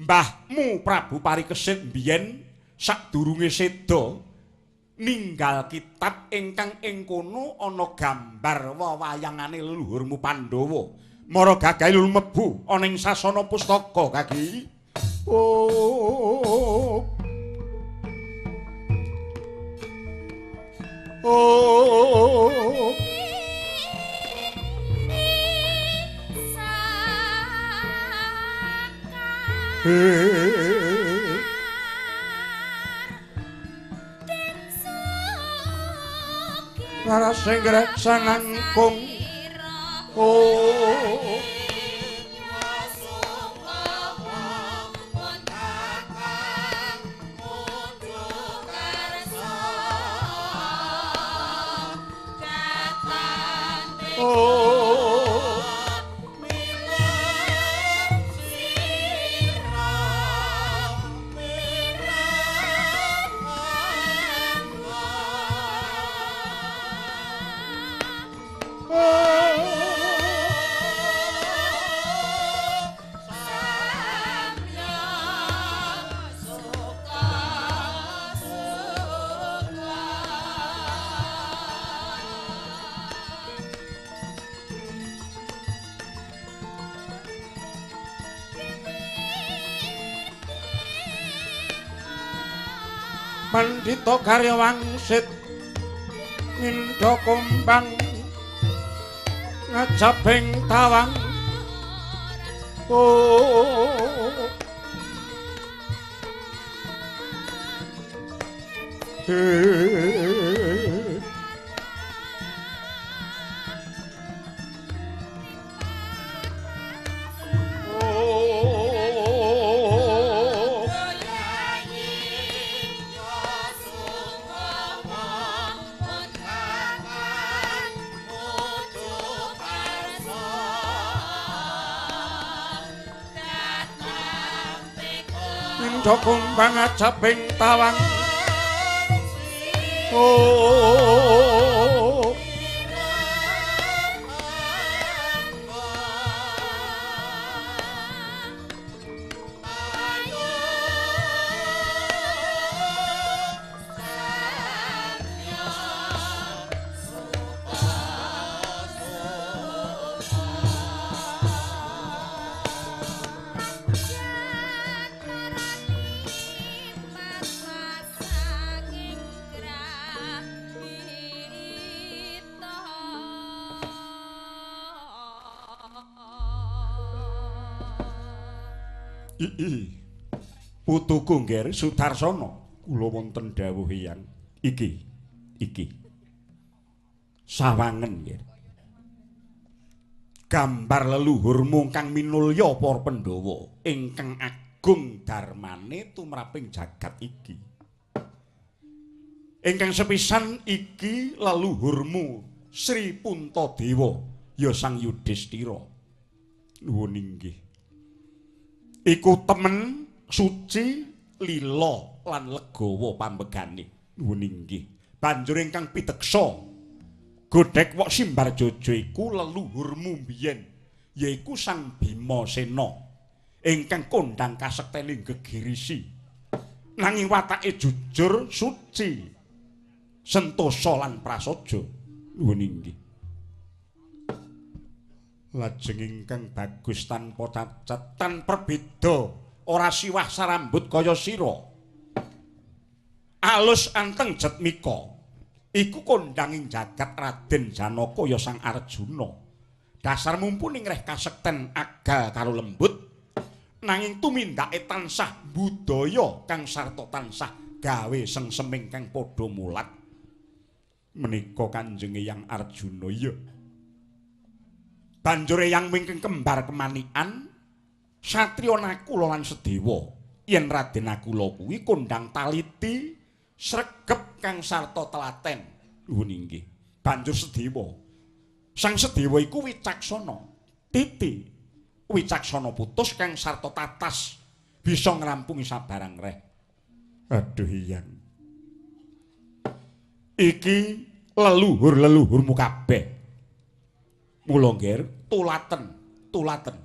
mbahmu Prabu Parikesit mbiyen sadurunge seda ninggal kitab ingkang ing kono ana gambar wewayangane leluhurmu Pandhawa. Mara gagahe lumebu ana ing sasana pustaka kaki. Oh. Oh. Para sing ngreksanangkung oh Pandhita Karya Wangsit Nindha Kumbang ngajabing tawang oh Kumbang ngajabing tawang oh Putuku nggih Sudarsana kula wonten dawuh Hyang iki sawangen nggih gambar leluhurmu kang minulya para Pandhawa ingkang agung darmane tumraping jagat iki ingkang sepisan iki leluhurmu Sri Puntadewa ya Sang Yudhistira nuwun inggih iku temen suci lila lan legawa pambegane nuwun inggih banjur ingkang pideksa godhek wok Simbarjojo iku leluhurmu biyen yaiku Sang Bimasena ingkang kondhang kasektening gegirisi nanging watake jujur suci sentosa lan prasaja nuwun inggih lajeng ingkang bagus tanpa cacat tanpa beda ora siwah sarambut kaya sira alus anteng jetmika iku kondhanging jagat Raden Janaka ya Sang Arjuna dasar mumpuni ngreh kasekten agal karo lembut nanging tumindake tansah budaya kang sarta tansah gawe sengseming kang padha mulat menika Kanjeng Hyang Arjuna ya banjur Hyang wingking kembar kemanikan satriya Nakula lan Sedewa yen Raden Nakula kuwi kondhang taliti sregep kang sarta telaten nuwun inggih banjur Sedewa Sang Sedewa iku wicaksana titi wicaksana putus kang sarta tatas bisa ngrampungi sabarang reh aduh Hyang iki leluhur-leluhurmu kabeh mula nggih tulaten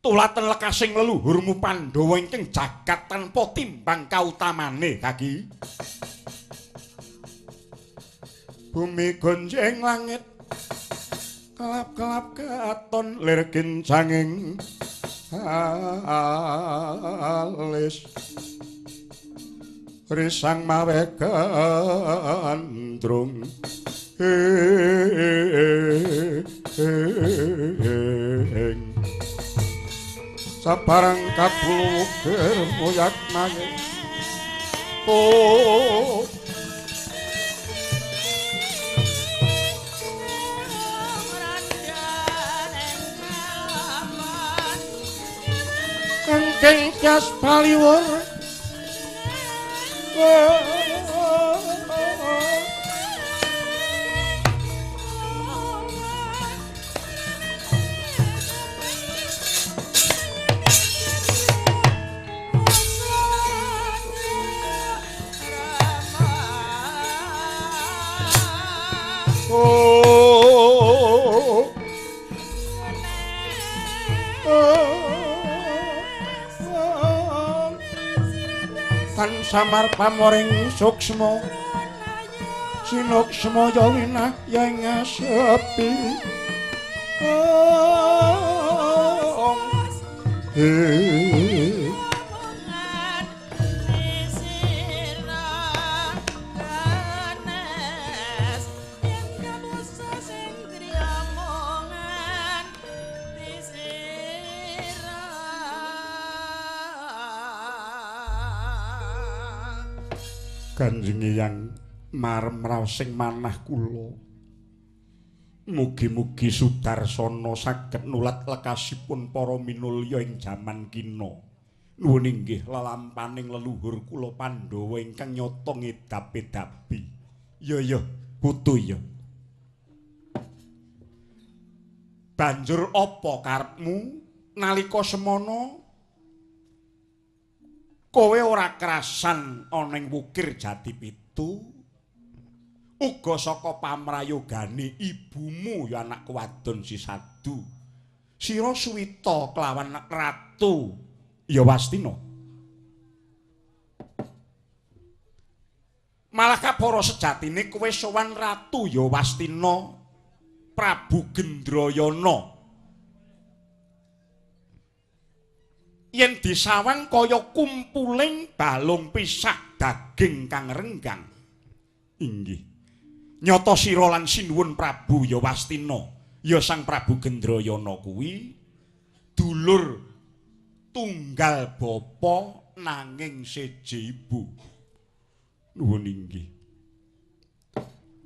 Tulaten lekasing leluhurmu Pandhawa ingkang jagat tanpa timbang kautamane kaki. Bumi gonjeng langit kelap-kelap katon lir kincanging alis risang mawe gandrung sabarang kabukir moyak nangis oh kengkeng jas paliwur tan samar pamoring suksma sinuksma yawinah yang sepi Kanjeng Hyang marem raosing manah kula. Mugi-mugi Sudarsana saged nulat lekasipun para minulya ing jaman kina. Nuwun inggih lelampaning leluhur kula Pandhawa ingkang nyata ngedap-edapi. Ya putu ya. Banjur apa karepmu nalika semana kowe ora kerasan ana ing wukir Jatipitu uga saka pamrayogane ibumu ya anak wadon si Sadu sira suwita kelawan Ratu Yowastina malah kapara sejatine kowe sowan Ratu Yowastina Prabu Gendrayana yen disawang kaya kumpuling balung pisak daging kang renggang. Inggih. Nyata sira lan sinuwun Prabu Yowastina, ya Sang Prabu Gendrayana kuwi dulur tunggal bapa nanging seje ibu. Nuwun inggih.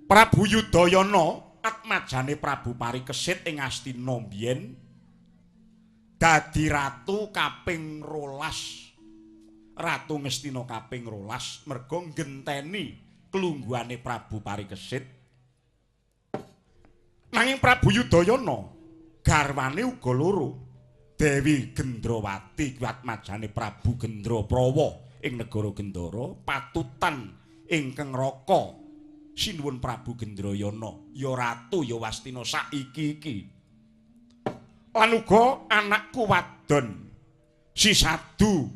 Prabu Yudayana atmajane Prabu Parikesit ing Astina biyen dadi ratu kaping 12 Ratu Ngastina kaping 12 merga ngenteni kelungguhane Prabu Parikesit nanging Prabu Yudayana garwane uga loro Dewi Gendrawati atmajane Prabu Gendraprawa ing negara Gendara patutan ingkang raka sinuwun Prabu Gendrayana ya Ratu Yowastina saiki iki lan uga anakku wadon si Sadu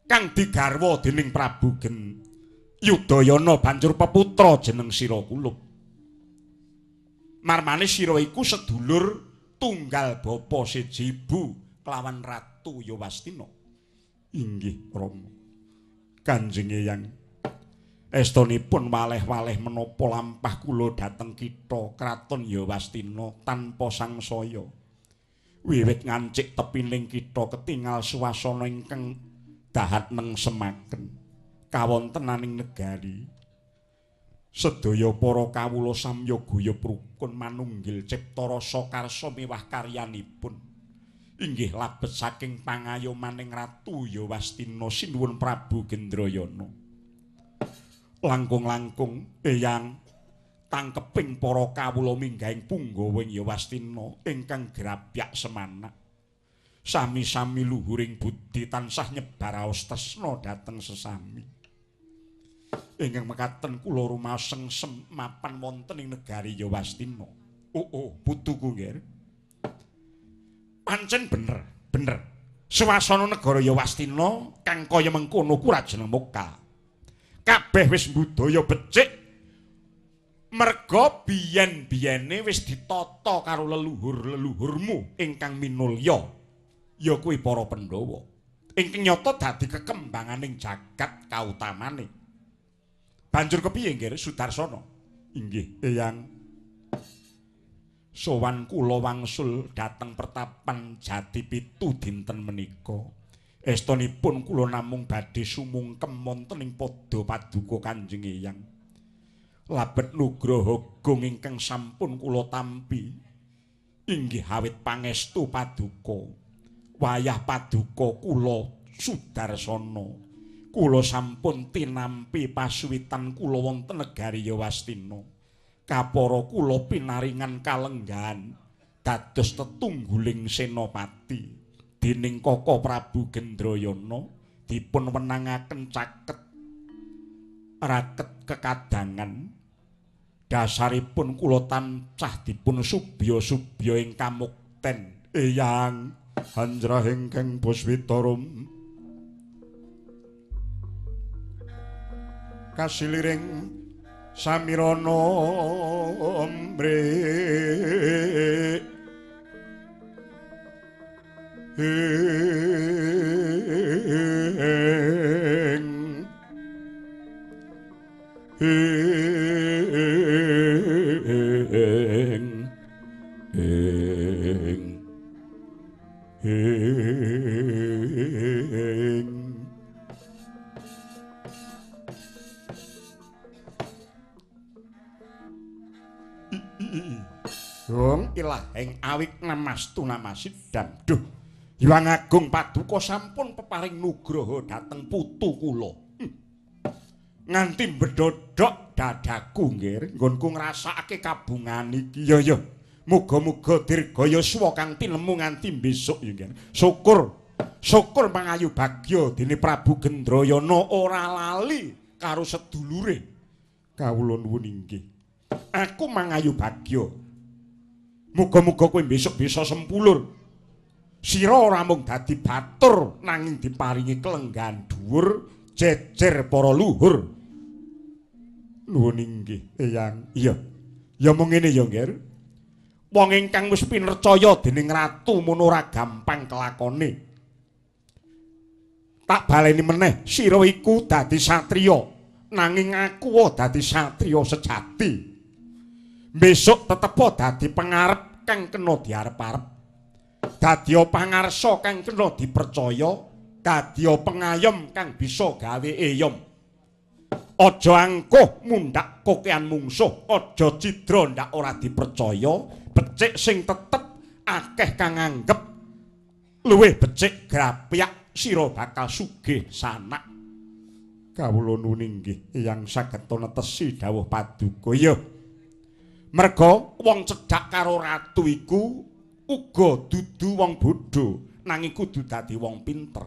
kang digarwa dening Prabu Yudayana banjur peputra jeneng Sira Kulup. Marmane sira iku sedulur tunggal bapa siji ibu kelawan Ratu Yowastina. Inggih Rama. Kanjeng Hyang estunipun waleh-waleh menapa lampah kula dhateng kitha kraton Yowastina tanpa sangsaya. Wiwit ngancik tepining kitha ketingal swasana ingkang dahat nengsemaken kawontenaning negari. Sedaya para kawula samya guyub rukun manunggil cipta rasa karsa miwah karyanipun. Inggih labet saking pangayomaning Ratu Yowastina sinuwun Prabu Gendrayana. Langkung-langkung eyang tangkeping para kawula minggahing punggawing Yowastina ingkang grabyak semanak. Sami-sami luhuring budi tansah nyebar raos tresna dhateng sesami. Ingkang mekaten kula rumaseng mapan wonten ing negari Yowastina. Oh, putuku nggih. Pancen bener. Swasana negara Yawastina kang kaya mengkono ku ra jeneng Moka. Kabeh wis budaya becik merga biyen-biyene wis ditata karo leluhur-leluhurmu ingkang minulya ya kuwi para Pandhawa. Ingkang nyata dadi kekembanganing jagat kautamane. Banjur kepiye nggih Sudarsana? Inggih, Eyang. Sowan kula wangsul dhateng pertapan Jatipitu dinten menika. Estunipun kula namung badhe sumungkem wonten ing pada paduka Kanjeng Eyang. Labet nugraha agung ingkang sampun kula tampi. Inggih awit pangestu paduka. Wayah paduka kula Sudarsana. Kula sampun tinampi pasuwitan kula wonten negari Yawastina. Kapara kula pinaringan kalenggahan dados tetungguling senopati dening Kaka Prabu Gendrayana dipun wenangaken caket raket kekadangan dasaripun kula tansah dipun subya-subya ing kamukten Eyang Hanjrahing Kang Puswitarum kasiliring Samirana mre Dong ilahing awik namastu namasidam. Duh, Hyang Agung Paduka sampun peparing nugraha dhateng putu kula. Nganti mbedodok dadaku nggih, nggonku ngrasakake kabungan iki. Ya. Muga-muga dirgaya suwa kang tinemu nganti besok ya nggih. Syukur mangayu bagya dene Prabu Gendrayana ora lali karo sedulure. Kawula nuwun inggih. Aku mangayu bagya. Muga-muga kowe besok bisa sempulur. Sira ora mung dadi batur nanging diparingi kelenggahan dhuwur jejer para luhur. Nuwun inggih, Eyang. Iya. Ya mung ngene ya, Nggih. Wong ingkang wis pinercaya dening ratu mun ora gampang kelakone. Tak baleni meneh, sira iku dadi satriya, nanging aku dadi satriya sejati. Besok tetep dadi pangarep kang kena diarep-arep. Dadi pangarsa kang kena dipercaya, dadi pengayom kang bisa gawe eyom. Aja angkuh mundhak kokean mungsuh, aja cidra ndak ora dipercaya, becik sing tetep akeh kang anggep luwih becik grapyak sira bakal sugih sanak. Kawula nuwun inggih, Eyang saged netesi dawuh paduka. Ya. Merga wong cedhak karo ratu iku uga dudu wong bodho nanging kudu dadi wong pinter.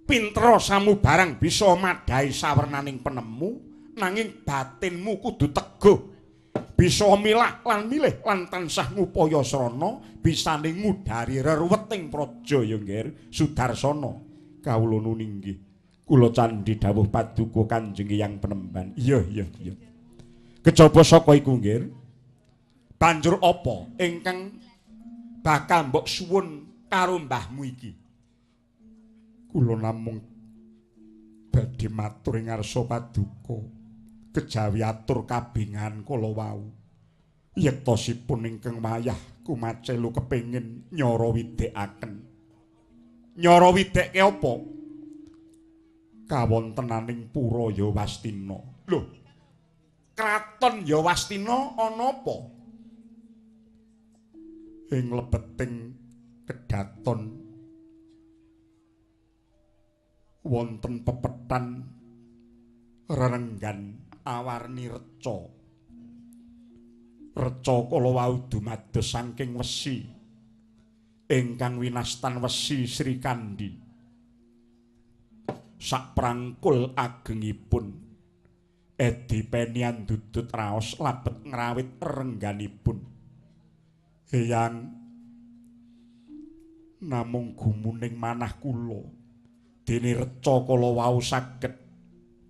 Pinter samubarang bisa madhahi sawernaning penemu nanging batinmu kudu teguh. Bisa milah lan milih lan tansah ngupaya srana bisane ngudari reruweting praja ya nggih Sudarsana. Kawula nuwun inggih. Kula candhi dawuh paduka Kanjeng Hyang Penemban. Iya. Kejaba saka iku nggih. Banjur apa ingkang bakal mbok suwun karo mbahmu iki? Kula namung badhe matur ing ngarsa paduka kejawi atur kabingan kala wau. Yektosipun ingkang wayah kumacelu kepengin nyara widekaken. Nyara widekke apa? Kawontenaning pura Yawastina. Lho, kraton Yawastina ana apa? Ing lebeting kedaton wonten pepetan rerenggan awarni reca. Reca kala wau dumados saking wesi ingkang winastan wesi Sri Kandi. Saprangkul agengipun Edi penian dudut raos labet ngrawit rengganipun. Eyang Namung gumuning manah kula dene reca kala wau saged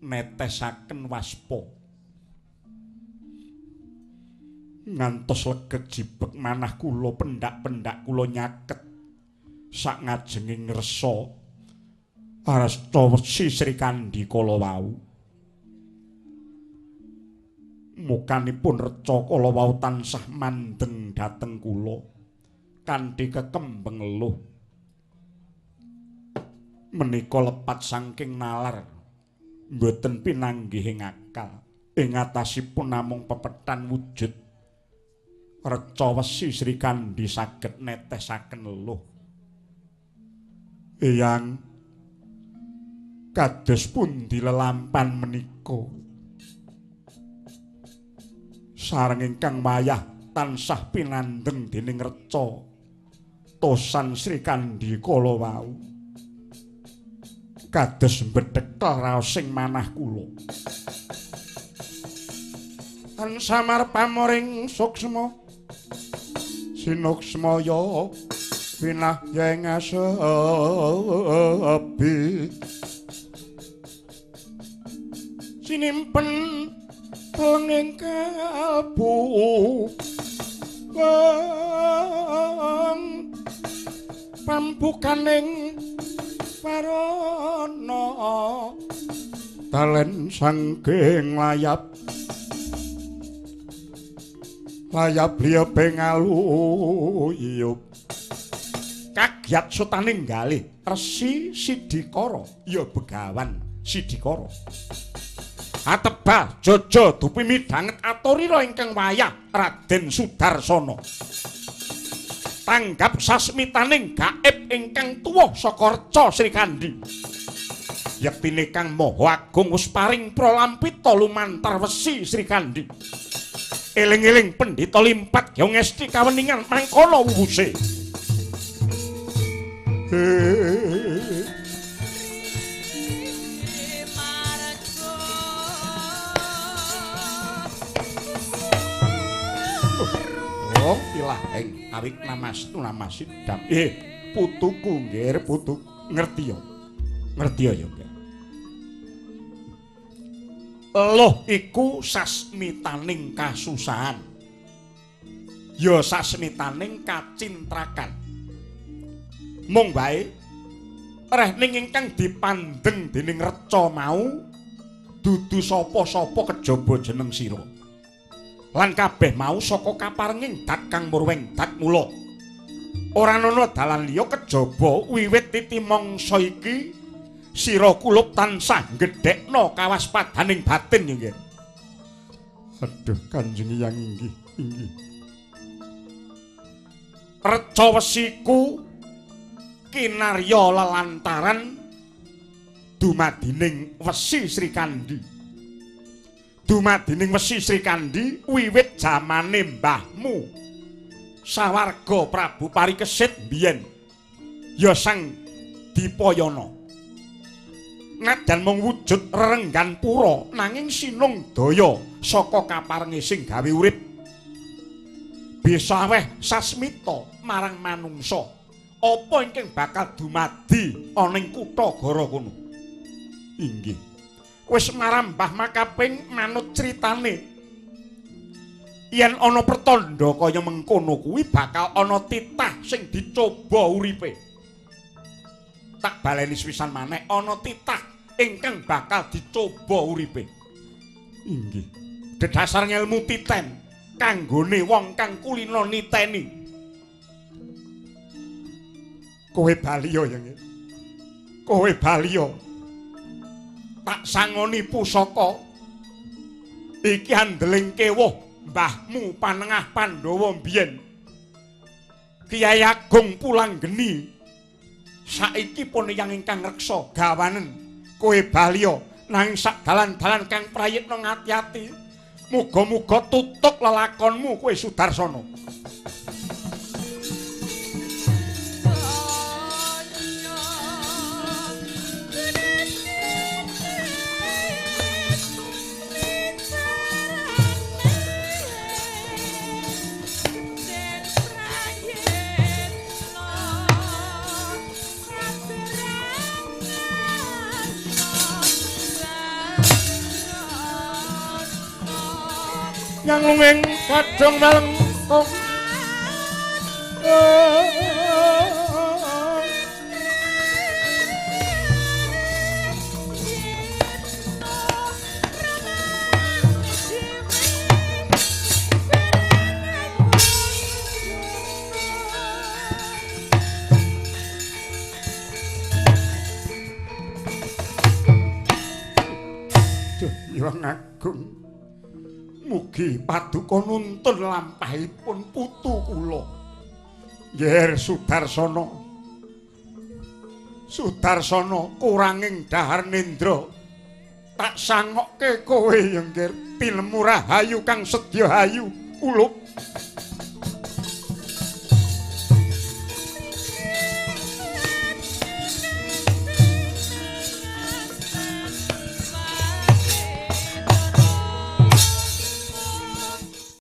netesaken waspa ngantos legek jibek manah kula pendak-pendak kula nyaket sak ngajenging resa arasta wesi Sri Kandi kala wau mukanipun reca kala wau tansah mandeng dhateng kula kanthi kekembeng eluh menika lepat saking nalar mboten pinanggih ing akal ing atasipun namung pepethan wujud reca wesi Sri Kandi saged netesaken eluh Eyang kados pundi lelampan menika sareng ingkang wayah tansah pinandeng dening reca tosan Sri Kandi kala wau kados mbedhekkel raosing manah kula tansah pamoring suksma sinuksmaya winah yang asepi sinimpen telenging kalbu pambukaning warana talen sangking layap liya pengaluyup kagyat sutaning galih Resi Sidikara ya begawan Sidikara atebah jaja dupi midhanget aturira ingkang wayah Raden Sudarsana tanggap sasmitaning gaib ingkang tuwa saka reca Sri Kandi yektine Kang Maha Agung wis paring pralampita lumantar wesi Sri Kandi eling-eling Pendhita Limpat ya ngesti kaweningan mangkono wuwuse Oh ilahing awik namastu namasidam putuku nggih putu ngerti ya nggih Eluh iku sasmitaning kasusahan ya sasmitaning kacintrakan mung wae rehning ingkang dipandeng dening reca mau dudu sapa-sapa kejaba jeneng sira lan kabeh mau saka kaparenging dat kang murweng dat mula ora ana dalan liya kejaba wiwit titi mangsa iki sira kulup tansah gedhekno kawaspadaning batin nggih aduh Kanjeng Hyang inggih reca wesiku kinarya lelantaran dumadining wesi Sri Kandi wiwit jamane mbahmu sawarga Prabu Parikesit biyen ya sang Dipayana najan mung wujud rerenggan pura nanging sinung daya saka kaparenge sing gawe urip bisa weh sasmita marang manungsa apa ingkang bakal dumadi ana ing kutha Goro kono inggih wis marambah makaping manut critane yen ana pertanda kaya mengkono kuwi bakal ana titah sing dicoba uripe tak baleni sepisan maneh ana titah ingkang bakal dicoba uripe inggih dedasar ngelmu titen kanggone wong kang kulina niteni kowe baliya ya nggih kowe baliya tak sangoni pusaka iki andeling kewuh mbahmu Panengah Pandhawa biyen Kyai Agung Pulanggeni saiki pun yang ingkang reksa gawanen kowe baliya nanging sak dalan-dalan kang prayitna ngati-ati muga-muga tutuk lelakonmu kowe Sudarsana nyangunging kadang melengkung Hyang Agung, mugi paduka nuntun lampahipun putu kula. Nger Sudarsana. Sudarsana kuranging dahar nendra. Tak sangokke kowe ya Nger, tilemu rahayu kang sedya hayu kulup.